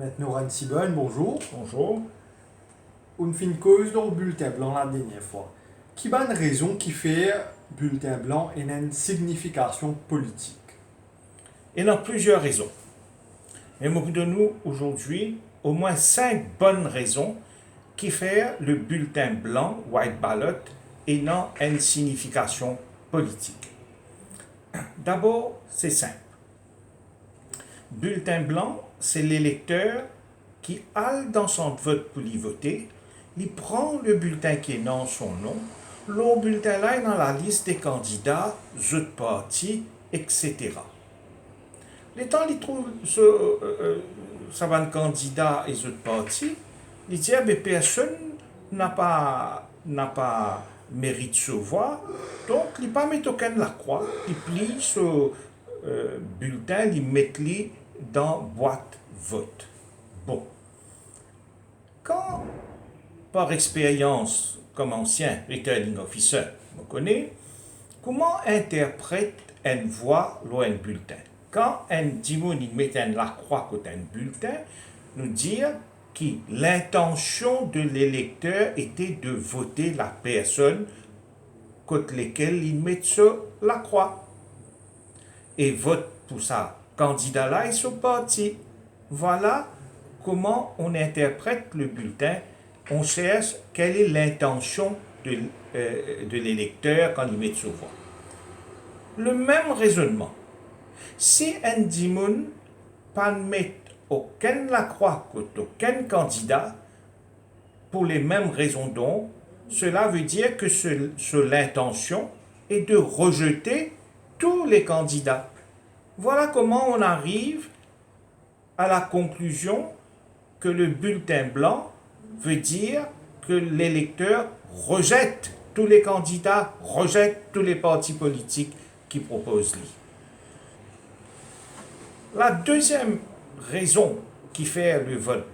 Maintenant, Anne Sibonne, bonjour. Bonjour. On fait une cause dans le bulletin blanc la dernière fois. Qui a une raison qui fait bulletin blanc et une signification politique? Il y a plusieurs raisons. Mais de nous aujourd'hui au moins 5 bonnes raisons qui font le bulletin blanc, white ballot, et non une signification politique. D'abord, c'est simple. Bulletin blanc, c'est l'électeur qui a dans son vote pour y voter, il prend le bulletin qui est dans son nom, le bulletin là est dans la liste des candidats, autres partis, etc. Les temps, ils trouvent ça va un candidat et autres partis, ils disent que personne n'a pas mérite de se voir, donc il ne pas mettre aucun la croix, il plie ce bulletin, il met dans boîte vote. Bon. Quand, par expérience, comme ancien returning officer, on connaît, comment interprète une voix un bulletin? Quand un dimon met la croix côté un bulletin, nous dire que l'intention de l'électeur était de voter la personne contre laquelle il met sur la croix. Et vote pour ça candidat là et son parti. Voilà comment on interprète le bulletin. On cherche quelle est l'intention de l'électeur quand il met sa voix. Le même raisonnement. Si un dimon pas met aucun la croix contre aucun candidat, pour les mêmes raisons donc, cela veut dire que l'intention est de rejeter tous les candidats. Voilà comment on arrive à la conclusion que le bulletin blanc veut dire que l'électeur rejette tous les candidats, rejette tous les partis politiques qui proposent lui. La deuxième raison qui fait le vote,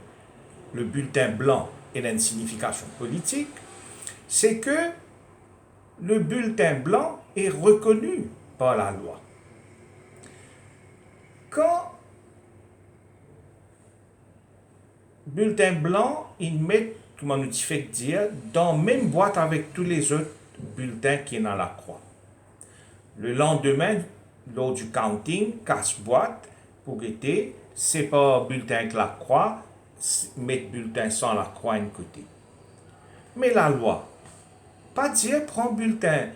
le bulletin blanc et une signification politique, c'est que le bulletin blanc est reconnu par la loi. Quand bulletin blanc, il met, comment nous fait dire, dans la même boîte avec tous les autres bulletins qui sont dans la croix. Le lendemain, lors du counting, casse-boîte, pour guetter, c'est pas bulletin avec la croix, mettre bulletin sans la croix à un côté. Mais la loi, pas dire prends bulletin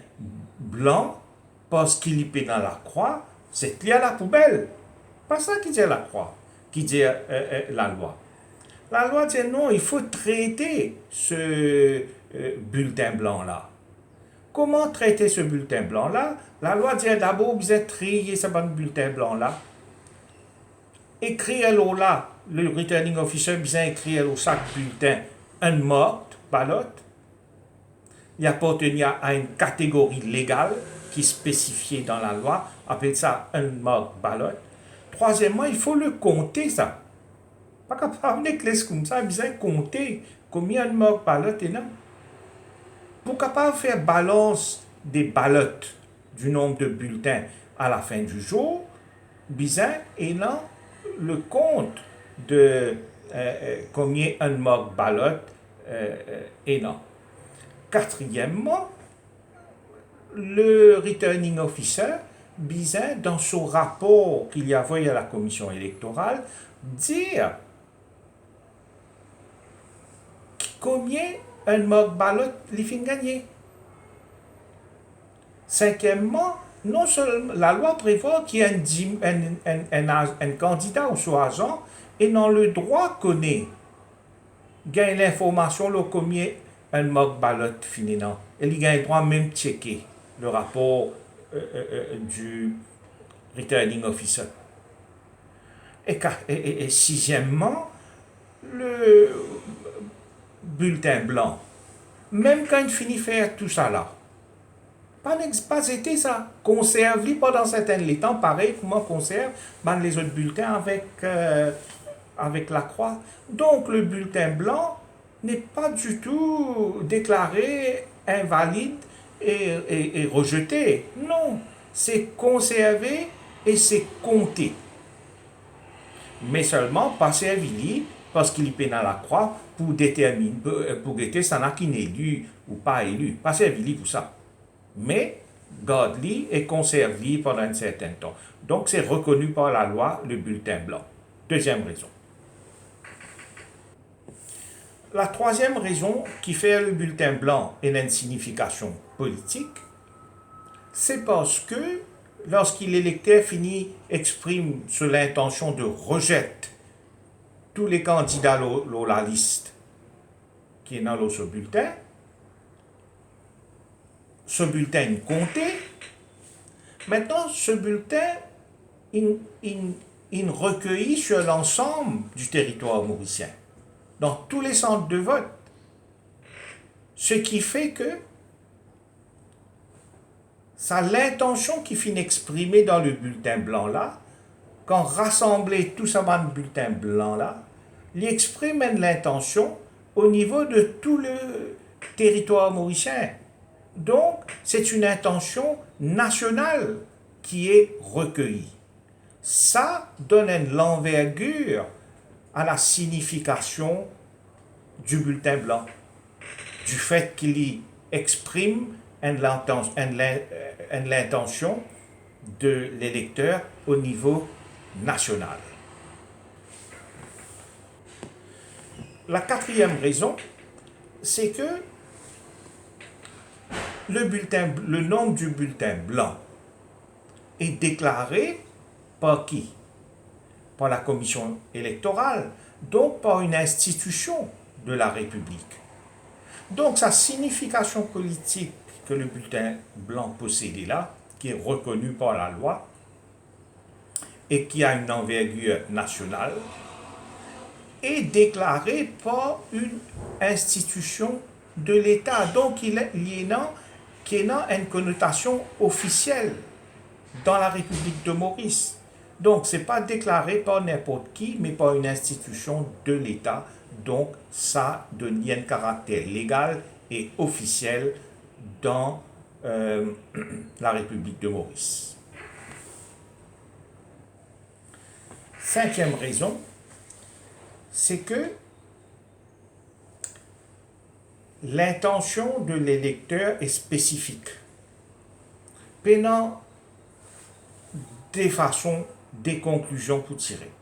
blanc parce qu'il est dans la croix, c'est lié à la poubelle. Pas ça qui dit la croix, qui dit la loi. La loi dit non, il faut traiter ce bulletin blanc-là. Comment traiter ce bulletin blanc-là? La loi dit d'abord, vous êtes trié ce bulletin blanc-là. Écrire là, le returning officer bien écrire au sac bulletin un mort, ballot. Il appartenait à une catégorie légale qui est spécifiée dans la loi, appelle ça un mort ballot. Troisièmement, il faut le compter ça. Pas capable de laisser comme ça, bien compter combien de mort ballot est là. Pour capable faire balance des ballots du nombre de bulletins à la fin du jour, bien et là le compte de combien un mort ballot est là. Quatrièmement, le returning officer, bizarre, dans son rapport qu'il y avait à la commission électorale, dire combien un mock ballot les fait gagner. Cinquièmement, non seulement la loi prévoit qu'il y a un candidat ou son agent et dans le droit connaît gagne l'information le combien un mock ballot finit non. Et il gagne le droit même de checker le rapport du returning officer. Et sixièmement, le bulletin blanc, même quand il finit faire tout ça là, pas été ça. Conserve-les pendant certains temps, pareil, comment on conserve les autres bulletins avec la croix. Donc le bulletin blanc n'est pas du tout déclaré invalide et rejeté. Non, c'est conservé et c'est compté. mais seulement pas servi parce qu'il est dans la croix pour déterminer, pour guetter ça n'a qu'un élu ou pas élu. Pas servi pour ça. Mais garde-li et conserve-li pendant un certain temps. Donc c'est reconnu par la loi le bulletin blanc. Deuxième raison. La troisième raison qui fait le bulletin blanc ait une signification politique, c'est parce que lorsqu'il l'électeur exprime sur l'intention de rejeter tous les candidats dans la liste qui est dans ce bulletin est compté. Maintenant, ce bulletin est recueilli sur l'ensemble du territoire mauricien, dans tous les centres de vote. Ce qui fait que ça l'intention qui finit exprimée dans le bulletin blanc là, quand rassembler tout ça dans le bulletin blanc là, il exprime l'intention au niveau de tout le territoire mauricien. Donc, c'est une intention nationale qui est recueillie. Ça donne l'envergure à la signification du bulletin blanc, du fait qu'il exprime l'intention de l'électeur au niveau national. La quatrième raison, c'est que le nom du bulletin blanc est déclaré par qui? Par la commission électorale, donc par une institution de la République. Donc sa signification politique que le bulletin blanc possédait là, qui est reconnu par la loi et qui a une envergure nationale, est déclaré par une institution de l'État. Donc il est qui est une connotation officielle dans la République de Maurice. Donc ce n'est pas déclaré par n'importe qui, mais par une institution de l'État. Donc ça donne un caractère légal et officiel dans la République de Maurice. Cinquième raison, c'est que l'intention de l'électeur est spécifique. Pénant des façons, des conclusions pour tirer.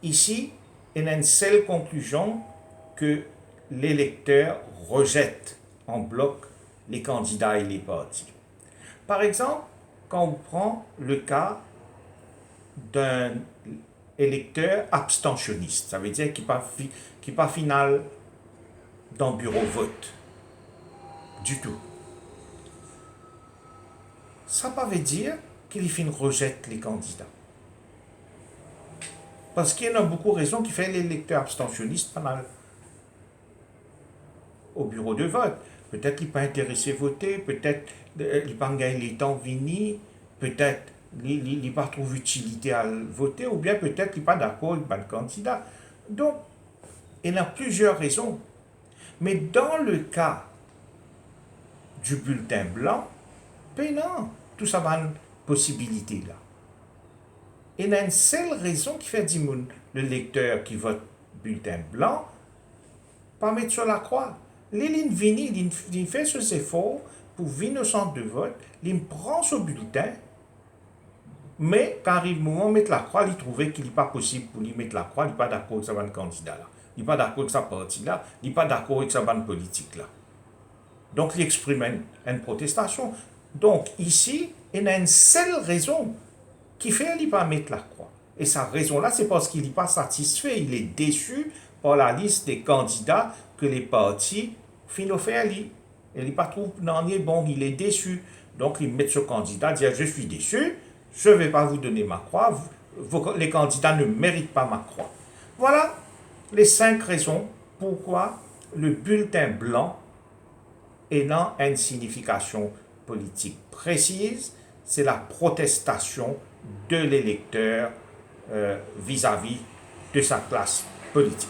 Ici, il y a une seule conclusion que l'électeur rejette en bloc les candidats et les partis. Par exemple, quand on prend le cas d'un électeur abstentionniste, ça veut dire qu'il n'est pas final dans le bureau vote du tout. Ça ne veut pas dire qu'il rejette les candidats. Parce qu'il y en a beaucoup de raisons qui font l'électeur abstentionniste au bureau de vote. Peut-être qu'il n'est pas intéressé à voter, peut-être qu'il n'a pas gagné les temps venus, peut-être qu'il n'a pas trouvé utilité à voter, ou bien peut-être qu'il n'est pas d'accord avec le candidat. Donc, il y a plusieurs raisons. Mais dans le cas du bulletin blanc, ben non, tout ça va une possibilité là. Il y a une seule raison qui fait dire le lecteur qui vote bulletin blanc, pas mettre sur la croix. Il fait ses efforts pour venir au centre de vote, il prend ce bulletin, mais quand arrive le moment de mettre la croix, il trouvait qu'il n'est pas possible pour lui mettre la croix, il n'est pas d'accord avec sa candidat là. Il n'est pas d'accord avec sa parti là, il n'est pas d'accord avec sa bande politique là. Donc il exprime une protestation. Donc ici, il y a une seule raison qui fait qu'il ne pas mettre la croix. Et sa raison là, c'est parce qu'il n'est pas satisfait, il est déçu par la liste des candidats que les partis finissent faire lui. Il n'est pas trop bon, il est déçu. Donc il met ce candidat, dit je suis déçu, je ne vais pas vous donner ma croix, les candidats ne méritent pas ma croix. Voilà les 5 raisons pourquoi le bulletin blanc ayant une signification politique précise, c'est la protestation de l'électeur vis-à-vis de sa classe politique.